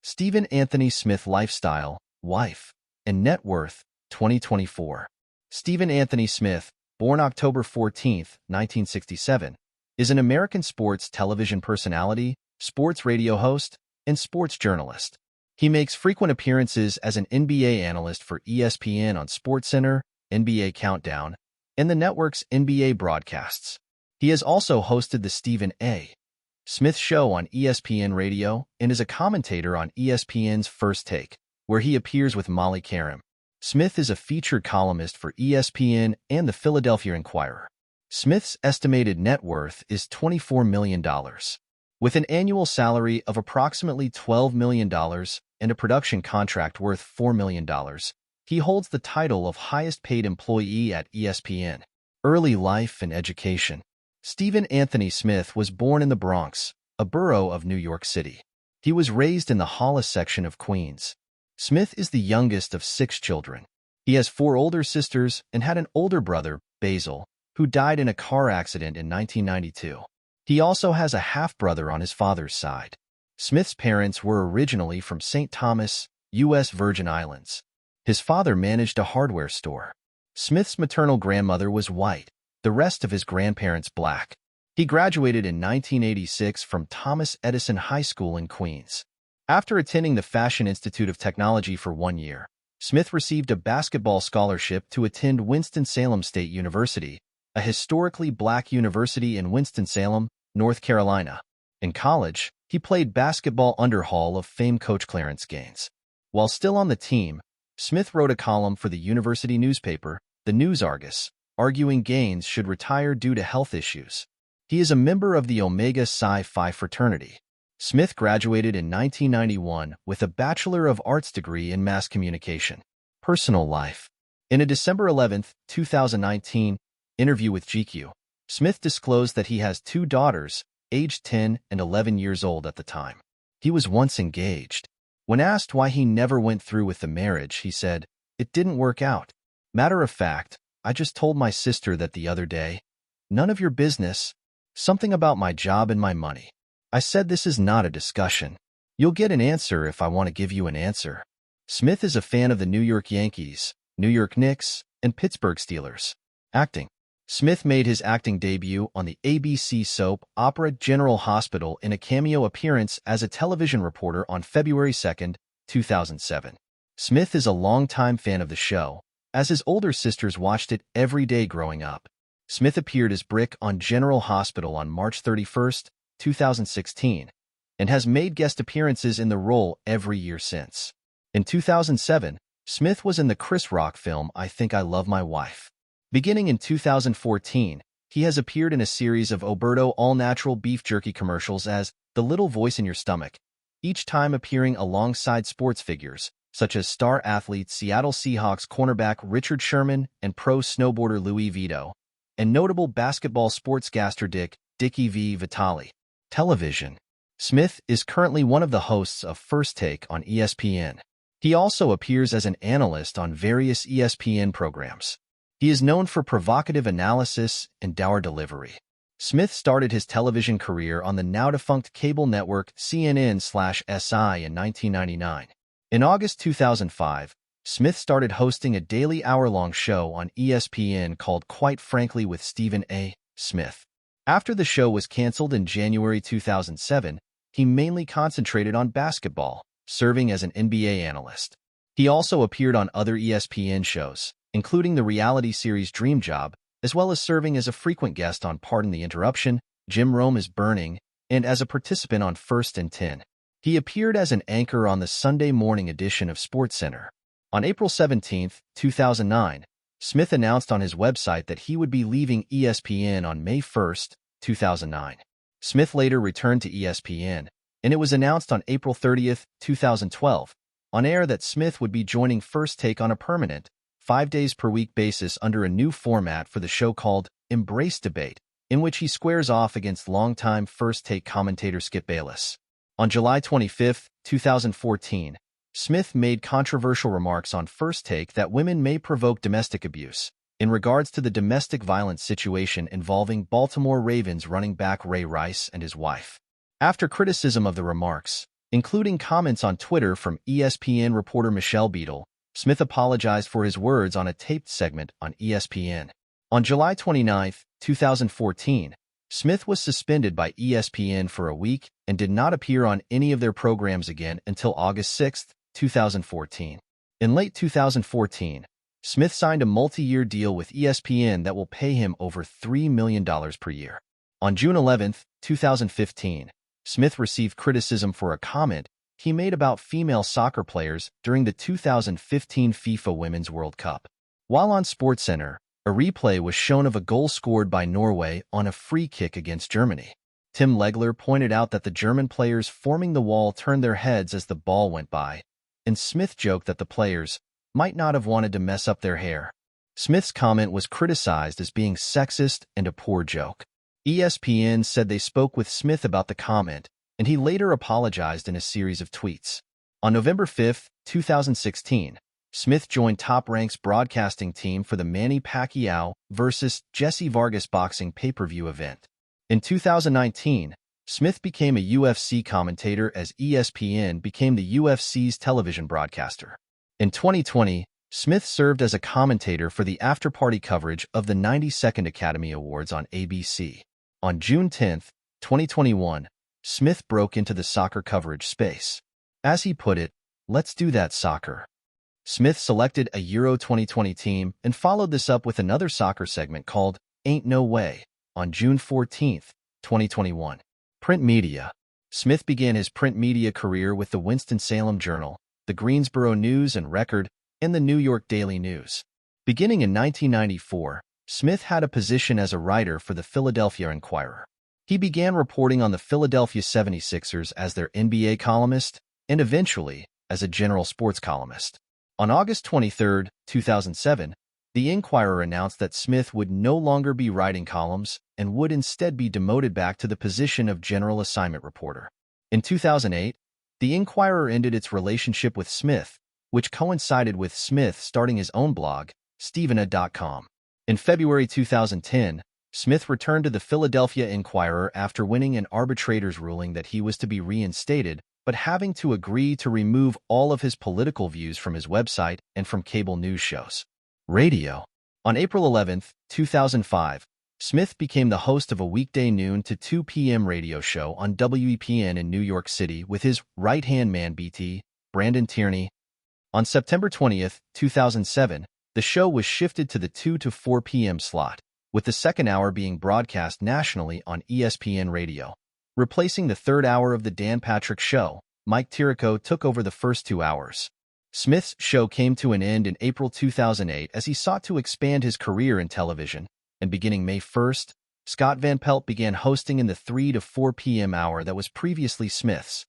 Stephen Anthony Smith Lifestyle, Wife, and Net Worth, 2024. Stephen Anthony Smith, born October 14, 1967, is an American sports television personality, sports radio host, and sports journalist. He makes frequent appearances as an NBA analyst for ESPN on SportsCenter, NBA Countdown, and the network's NBA broadcasts. He has also hosted the Stephen A. Smith Show on ESPN Radio and is a commentator on ESPN's First Take, where he appears with Molly Qerim. Smith is a featured columnist for ESPN and the Philadelphia Inquirer. Smith's estimated net worth is $24 million. With an annual salary of approximately $12 million and a production contract worth $4 million, he holds the title of highest-paid employee at ESPN. Early life and education. Stephen Anthony Smith was born in the Bronx, a borough of New York City. He was raised in the Hollis section of Queens. Smith is the youngest of 6 children. He has 4 older sisters and had an older brother, Basil, who died in a car accident in 1992. He also has a half-brother on his father's side. Smith's parents were originally from St. Thomas, U.S. Virgin Islands. His father managed a hardware store. Smith's maternal grandmother was white, the rest of his grandparents black. He graduated in 1986 from Thomas Edison High School in Queens. After attending the Fashion Institute of Technology for 1 year, Smith received a basketball scholarship to attend Winston-Salem State University, a historically black university in Winston-Salem, North Carolina. In college, he played basketball under Hall of Fame coach Clarence Gaines. While still on the team, Smith wrote a column for the university newspaper, the News Argus, arguing Gaines should retire due to health issues. He is a member of the Omega Psi Phi fraternity. Smith graduated in 1991 with a Bachelor of Arts degree in Mass Communication. Personal life. In a December 11, 2019, interview with GQ, Smith disclosed that he has 2 daughters, aged 10 and 11 years old at the time. He was once engaged. When asked why he never went through with the marriage, he said, "It didn't work out. Matter of fact, I just told my sister that the other day. None of your business. Something about my job and my money. I said this is not a discussion. You'll get an answer if I want to give you an answer." Smith is a fan of the New York Yankees, New York Knicks, and Pittsburgh Steelers. Acting. Smith made his acting debut on the ABC soap opera General Hospital in a cameo appearance as a television reporter on February 2, 2007. Smith is a longtime fan of the show, as his older sisters watched it every day growing up. Smith appeared as Brick on General Hospital on March 31, 2016, and has made guest appearances in the role every year since. In 2007, Smith was in the Chris Rock film I Think I Love My Wife. Beginning in 2014, he has appeared in a series of Oberto all-natural beef jerky commercials as the little voice in your stomach, each time appearing alongside sports figures, such as star athlete Seattle Seahawks cornerback Richard Sherman and pro snowboarder Louis Vito, and notable basketball sportscaster Dickie V. Vitale. Television. Smith is currently one of the hosts of First Take on ESPN. He also appears as an analyst on various ESPN programs. He is known for provocative analysis and dour delivery. Smith started his television career on the now-defunct cable network CNN/SI in 1999. In August 2005, Smith started hosting a daily hour-long show on ESPN called Quite Frankly with Stephen A. Smith. After the show was canceled in January 2007, he mainly concentrated on basketball, serving as an NBA analyst. He also appeared on other ESPN shows, including the reality series Dream Job, as well as serving as a frequent guest on Pardon the Interruption, Jim Rome is Burning, and as a participant on First and 10. He appeared as an anchor on the Sunday morning edition of SportsCenter. On April 17, 2009, Smith announced on his website that he would be leaving ESPN on May 1, 2009. Smith later returned to ESPN, and it was announced on April 30, 2012, on air that Smith would be joining First Take on a permanent, 5-days-per-week basis under a new format for the show called Embrace Debate, in which he squares off against longtime First Take commentator Skip Bayless. On July 25, 2014, Smith made controversial remarks on First Take that women may provoke domestic abuse, in regards to the domestic violence situation involving Baltimore Ravens running back Ray Rice and his wife. After criticism of the remarks, Including comments on Twitter from ESPN reporter Michelle Beadle, Smith apologized for his words on a taped segment on ESPN. On July 29, 2014, Smith was suspended by ESPN for a week and did not appear on any of their programs again until August 6, 2014. In late 2014, Smith signed a multi-year deal with ESPN that will pay him over $3 million per year. On June 11, 2015, Smith received criticism for a comment he made about female soccer players during the 2015 FIFA Women's World Cup. While on SportsCenter, a replay was shown of a goal scored by Norway on a free kick against Germany. Tim Legler pointed out that the German players forming the wall turned their heads as the ball went by, and Smith joked that the players might not have wanted to mess up their hair. Smith's comment was criticized as being sexist and a poor joke. ESPN said they spoke with Smith about the comment, and he later apologized in a series of tweets. On November 5, 2016, Smith joined Top Rank's broadcasting team for the Manny Pacquiao vs. Jesse Vargas boxing pay-per-view event. In 2019, Smith became a UFC commentator as ESPN became the UFC's television broadcaster. In 2020, Smith served as a commentator for the after-party coverage of the 92nd Academy Awards on ABC. On June 10, 2021, Smith broke into the soccer coverage space. As he put it, "Let's do that soccer." Smith selected a Euro 2020 team and followed this up with another soccer segment called Ain't No Way on June 14, 2021. Print media. Smith began his print media career with the Winston-Salem Journal, the Greensboro News and Record, and the New York Daily News. Beginning in 1994, Smith had a position as a writer for the Philadelphia Inquirer. He began reporting on the Philadelphia 76ers as their NBA columnist and eventually as a general sports columnist. On August 23, 2007, the Inquirer announced that Smith would no longer be writing columns and would instead be demoted back to the position of general assignment reporter. In 2008, the Inquirer ended its relationship with Smith, which coincided with Smith starting his own blog, Stevena.com. In February 2010, Smith returned to the Philadelphia Inquirer after winning an arbitrator's ruling that he was to be reinstated, but having to agree to remove all of his political views from his website and from cable news shows. Radio. On April 11, 2005, Smith became the host of a weekday noon to 2 p.m. radio show on WEPN in New York City with his right-hand man BT, Brandon Tierney. On September 20, 2007, the show was shifted to the 2 to 4 p.m. slot, with the second hour being broadcast nationally on ESPN Radio. Replacing the third hour of the Dan Patrick Show, Mike Tirico took over the first 2 hours. Smith's show came to an end in April 2008 as he sought to expand his career in television, and beginning May 1st, Scott Van Pelt began hosting in the 3 to 4 p.m. hour that was previously Smith's.